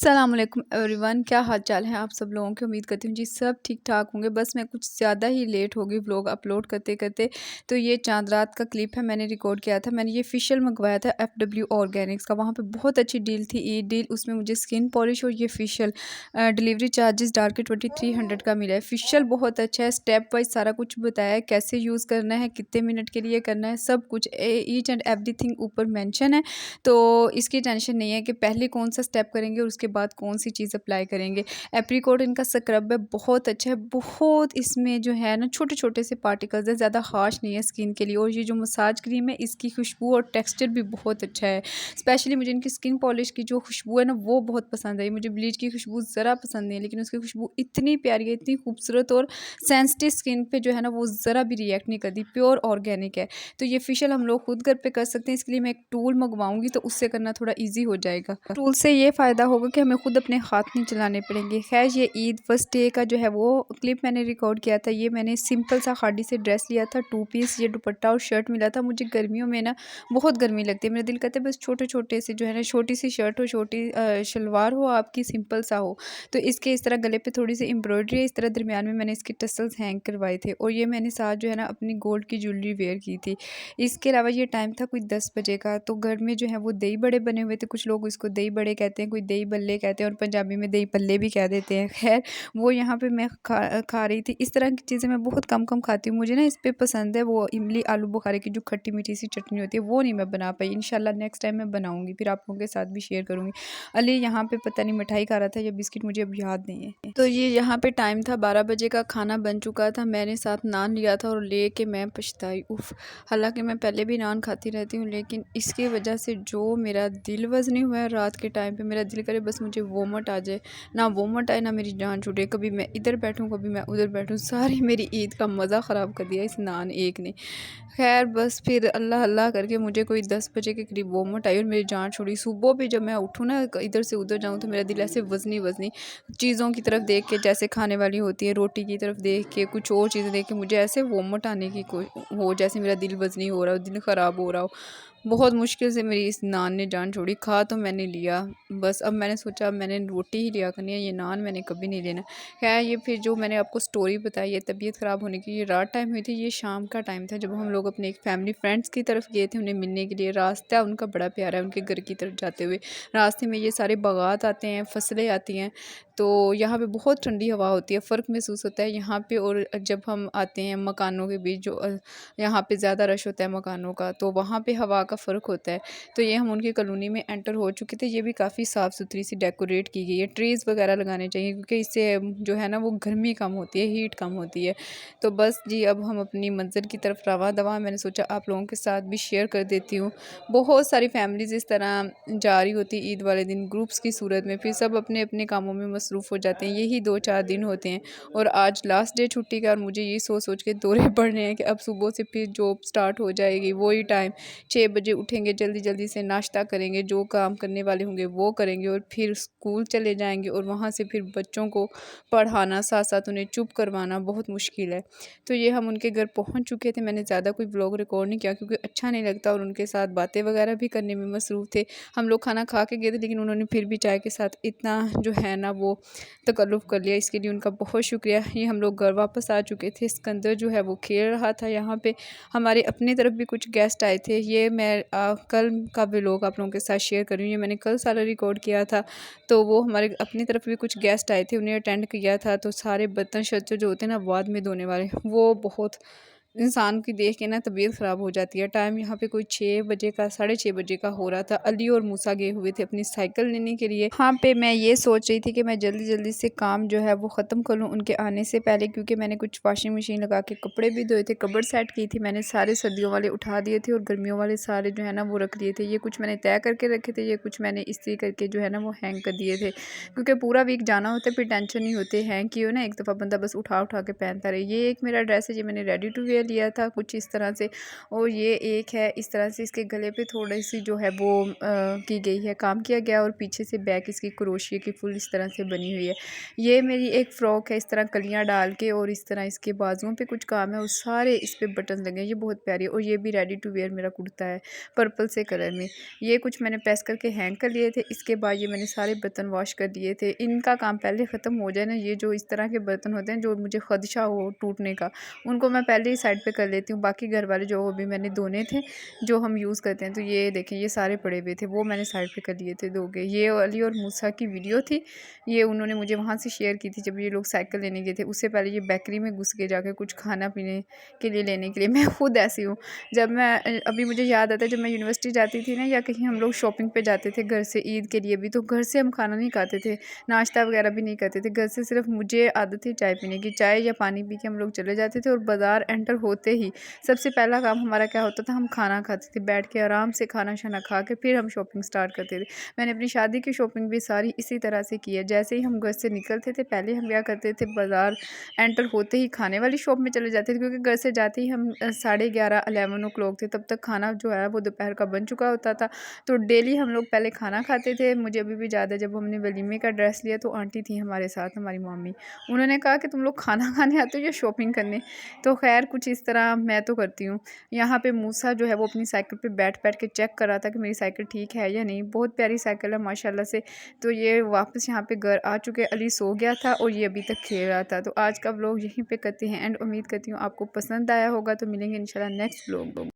अस्सलामुअलैकुम एवरीवन, क्या हाल चाल है आप सब लोगों की। उम्मीद करती हूँ जी सब ठीक ठाक होंगे। बस मैं कुछ ज़्यादा ही लेट हो गई व्लॉग अपलोड करते करते। तो ये चांद रात का क्लिप है, मैंने रिकॉर्ड किया था। मैंने ये फेशियल मंगवाया था FW ऑर्गेनिक्स का। वहाँ पे बहुत अच्छी डील थी, ईद डील। उसमें मुझे स्किन पॉलिश और ये फेशियल डिलीवरी चार्जेस डाल के 2300 का मिला है। फेशियल बहुत अच्छा है, स्टेप वाइज सारा कुछ बताया है, कैसे यूज़ करना है, कितने मिनट के लिए करना है, सब कुछ ईच एंड एवरीथिंग ऊपर मेंशन है। तो इसकी टेंशन नहीं है कि पहले कौन सा स्टेप करेंगे और उसके बाद कौन सी चीज़ अप्लाई करेंगे। एप्रीकॉट इनका स्क्रब है, बहुत अच्छा है। बहुत इसमें जो है ना छोटे छोटे से पार्टिकल्स है, ज़्यादा हार्श नहीं है स्किन के लिए। और ये जो मसाज क्रीम है इसकी खुशबू और टेक्सचर भी बहुत अच्छा है। स्पेशली मुझे इनकी स्किन पॉलिश की जो खुशबू है ना वो बहुत पसंद आई। मुझे ब्लीच की खुशबू ज़रा पसंद नहीं है, लेकिन उसकी खुशबू इतनी प्यारी है, इतनी खूबसूरत। और सेंसिटिव स्किन पे जो है ना वो ज़रा भी रिएक्ट नहीं करती, प्योर ऑर्गेनिक है। तो ये फेशियल हम लोग खुद घर पे कर सकते हैं। इसके लिए मैं एक टूल मंगवाऊंगी तो उससे करना थोड़ा इजी हो जाएगा। टूल से ये फ़ायदा होगा कि हमें खुद अपने हाथ नहीं चलाने पड़ेंगे। खैर, ये ईद फर्स्ट डे का जो है वो क्लिप मैंने रिकॉर्ड किया था। ये मैंने सिंपल सा खादी से ड्रेस लिया था, 2 पीस। ये दुपट्टा और शर्ट मिला था। मुझे गर्मियों में ना बहुत गर्मी लगती है, मेरा दिल करता है बस छोटे छोटे से जो है ना छोटी सी शर्ट हो, छोटी शलवार हो आपकी, सिंपल सा हो। तो इसके इस तरह गले पे थोड़ी सी एम्ब्रॉयडरी है, इस तरह दरमियान में मैंने इसके टसल्स हैंग करवाए थे। और ये मैंने साथ जो है ना अपनी गोल्ड की ज्वेलरी वेयर की थी। इसके अलावा ये टाइम था कोई 10 बजे का। तो घर में जो है वो दही बड़े बने हुए थे। कुछ लोग इसको दही बड़े कहते हैं, कोई दही बल्ले कहते हैं, और पंजाबी में दही पल्ले भी कह देते हैं। खैर, वो यहाँ पे मैं खा रही थी। इस तरह की चीज़ें मैं बहुत कम कम खाती हूँ। मुझे ना इस पे पसंद है वो इमली आलू बुखारे की जो खट्टी मीठी सी चटनी होती है, वो नहीं मैं बना पाई। इंशाल्लाह नेक्स्ट टाइम मैं बनाऊंगी, फिर आप लोगों के साथ भी शेयर करूँगी। अली यहाँ पे पता नहीं मिठाई खा रहा था या बिस्किट, मुझे अब याद नहीं है। तो ये यहाँ पे टाइम था 12 बजे का, खाना बन चुका था। मैंने साथ नान लिया था और ले के मैं पछताई। उफ, हालांकि मैं पहले भी नान खाती रहती हूँ, लेकिन इसकी वजह से जो मेरा दिल वजनी हुआ है रात के टाइम पे, मेरा दिल करे बस मुझे वोमिट आ जाए। ना वोमिट आए ना मेरी जान छूटे। कभी मैं इधर बैठूँ कभी मैं उधर बैठूँ, सारी मेरी ईद का मज़ा ख़राब कर दिया इस नान एक ने। खैर, बस फिर अल्लाह अल्लाह करके मुझे कोई 10 बजे के करीब वोमिट आई और मेरी जान छोड़ी। सुबह भी जब मैं उठूँ ना इधर से उधर जाऊँ तो मेरा दिल ऐसे वजनी वजनी चीज़ों की तरफ देख के, जैसे खाने वाली होती है रोटी की तरफ देख के, कुछ और चीज़ें देख के मुझे ऐसे वोमिट आने की हो, जैसे मेरा दिल वजनी हो रहा हो, दिल ख़राब हो रहा हो। बहुत मुश्किल से मेरी इस नान ने जान छोड़ी। खा तो मैंने लिया, बस अब मैंने सोचा अब मैंने रोटी ही लिया करनी है, ये नान मैंने कभी नहीं लेना। खैर, ये फिर जो मैंने आपको स्टोरी बताई है तबीयत ख़राब होने की, ये रात टाइम हुई थी। ये शाम का टाइम था जब हम लोग अपने एक फैमिली फ्रेंड्स की तरफ गए थे उन्हें मिलने के लिए। रास्ता उनका बड़ा प्यारा है, उनके घर की तरफ जाते हुए रास्ते में ये सारे बागात आते हैं, फसलें आती हैं। तो यहाँ पे बहुत ठंडी हवा होती है, फ़र्क महसूस होता है यहाँ पे। और जब हम आते हैं मकानों के बीच, जो यहाँ पे ज़्यादा रश होता है मकानों का, तो वहाँ पे हवा का फ़र्क होता है। तो ये हम उनकी कॉलोनी में एंटर हो चुके थे। ये भी काफ़ी साफ़ सुथरी सी डेकोरेट की गई है। ट्रीज़ वगैरह लगाने चाहिए क्योंकि इससे जो है ना वो गर्मी कम होती है, हीट कम होती है। तो बस जी, अब हम अपनी मंज़िल की तरफ रवा दवा। मैंने सोचा आप लोगों के साथ भी शेयर कर देती हूँ। बहुत सारी फैमिलीज़ इस तरह जा रही होती ईद वाले दिन ग्रुप्स की सूरत में, फिर सब अपने अपने कामों में मसरूफ़ हो जाते हैं। यही 2-4 दिन होते हैं और आज लास्ट डे छुट्टी का। और मुझे ये सोच सोच के दौरे पड़ रहे हैं कि अब सुबह से फिर जॉब स्टार्ट हो जाएगी। वही टाइम 6 बजे उठेंगे, जल्दी जल्दी से नाश्ता करेंगे, जो काम करने वाले होंगे वो करेंगे और फिर स्कूल चले जाएंगे। और वहाँ से फिर बच्चों को पढ़ाना, साथ साथ उन्हें चुप करवाना बहुत मुश्किल है। तो ये हम उनके घर पहुँच चुके थे। मैंने ज़्यादा कोई व्लॉग रिकॉर्ड नहीं किया क्योंकि अच्छा नहीं लगता, और उनके साथ बातें वगैरह भी करने में मसरूफ़ थे। हम लोग खाना खा के गए थे, लेकिन उन्होंने फिर भी चाय के साथ इतना जो है ना वो तकल्लुफ़ कर लिया, इसके लिए उनका बहुत शुक्रिया। ये हम लोग घर वापस आ चुके थे। सिकंदर जो है वो खेल रहा था यहाँ पे। हमारे अपनी तरफ भी कुछ गेस्ट आए थे। ये मैं कल का व्लॉग आप लोगों के साथ शेयर कर रही हूँ। ये मैंने कल सारा रिकॉर्ड किया था। तो वो हमारे अपनी तरफ भी कुछ गेस्ट आए थे, उन्हें अटेंड किया था। तो सारे बर्तन शर्तन जो होते हैं ना बाद में धोने वाले, वो बहुत इंसान की देख के ना तबीयत ख़राब हो जाती है। टाइम यहाँ पे कोई 6 बजे का, 6:30 बजे का हो रहा था। अली और मूसा गए हुए थे अपनी साइकिल लेने के लिए। हाँ पे मैं ये सोच रही थी कि मैं जल्दी जल्दी से काम जो है वो ख़त्म कर लूँ उनके आने से पहले, क्योंकि मैंने कुछ वॉशिंग मशीन लगा के कपड़े भी धोए थे, कबर्ड सेट की थी मैंने। सारे सर्दियों वाले उठा दिए थे और गर्मियों वाले सारे जो है ना वो रख लिए थे। ये कुछ मैंने तय करके रखे थे, ये कुछ मैंने इस्त्री करके जो है ना वो हैंग कर दिए थे, क्योंकि पूरा वीक जाना होता है, फिर टेंशन नहीं होते। हैंग की हो ना एक दफ़ा बंदा बस उठा उठा के पहनता रहे। ये एक मेरा ड्रेस है, ये मैंने रेडी टू वेयर लिया था कुछ इस तरह से। और ये एक है इस तरह से, इसके गले पे थोड़ी सी जो है वो की गई है, काम किया गया, और पीछे से बैक इसकी क्रोशिया की फुल इस तरह से बनी हुई है। ये मेरी एक फ़्रॉक है इस तरह कलियाँ डाल के, और इस तरह इसके बाजुओं पे कुछ काम है और सारे इस पे बटन लगे हैं। ये बहुत प्यारी है। और ये भी रेडी टू वेयर मेरा कुर्ता है पर्पल से कलर में। ये कुछ मैंने प्रेस करके हैंग कर लिए थे। इसके बाद ये मैंने सारे बर्तन वॉश कर दिए थे। इनका काम पहले ख़त्म हो जाए ना, ये जो इस तरह के बर्तन होते हैं जो मुझे खदशा हो टूटने का, उनको मैं पहले ही साइड पे कर लेती हूँ। बाकी घर वाले जो अभी मैंने धोने थे जो हम यूज़ करते हैं, तो ये देखें ये सारे पड़े हुए थे, वो मैंने साइड पे कर लिए थे धो के। ये अली और मूसा की वीडियो थी, ये उन्होंने मुझे वहाँ से शेयर की थी जब ये लोग साइकिल लेने गए थे। उससे पहले ये बेकरी में घुस के जाके कुछ खाना पीने के लिए लेने के लिए। मैं खुद ऐसी हूँ। जब मैं अभी मुझे याद आता है जब मैं यूनिवर्सिटी जाती थी ना, या कहीं हम लोग शॉपिंग पे जाते थे घर से ईद के लिए भी, तो घर से हम खाना नहीं खाते थे, नाश्ता वगैरह भी नहीं करते थे। घर से सिर्फ मुझे आदत थी चाय पीने की, चाय या पानी पी के हम लोग चले जाते थे। और बाज़ार एंटर होते ही सबसे पहला काम हमारा क्या होता था, हम खाना खाते थे, बैठ के आराम से खाना शाना खा के फिर हम शॉपिंग स्टार्ट करते थे। मैंने अपनी शादी की शॉपिंग भी सारी इसी तरह से की है। जैसे ही हम घर से निकलते थे पहले हम क्या करते थे, बाज़ार एंटर होते ही खाने वाली शॉप में चले जाते थे, क्योंकि घर से जाते ही हम 11:30 11 ओ क्लॉक थे, तब तक खाना जो है वो दोपहर का बन चुका होता था। तो डेली हम लोग पहले खाना खाते थे। मुझे अभी भी याद है जब हमने वलीमे का ड्रेस लिया तो आंटी थी हमारे साथ, हमारी मम्मी, उन्होंने कहा कि तुम लोग खाना खाने आते हो या शॉपिंग करने। तो खैर कुछ इस तरह मैं तो करती हूँ। यहाँ पे मूसा जो है वो अपनी साइकिल पे बैठ बैठ के चेक कर रहा था कि मेरी साइकिल ठीक है या नहीं। बहुत प्यारी साइकिल है माशाल्लाह से। तो ये वापस यहाँ पे घर आ चुके, अली सो गया था और ये अभी तक खेल रहा था। तो आज का व्लॉग यहीं पे करते हैं एंड उम्मीद करती हूँ आपको पसंद आया होगा। तो मिलेंगे इंशाल्लाह नेक्स्ट व्लॉग।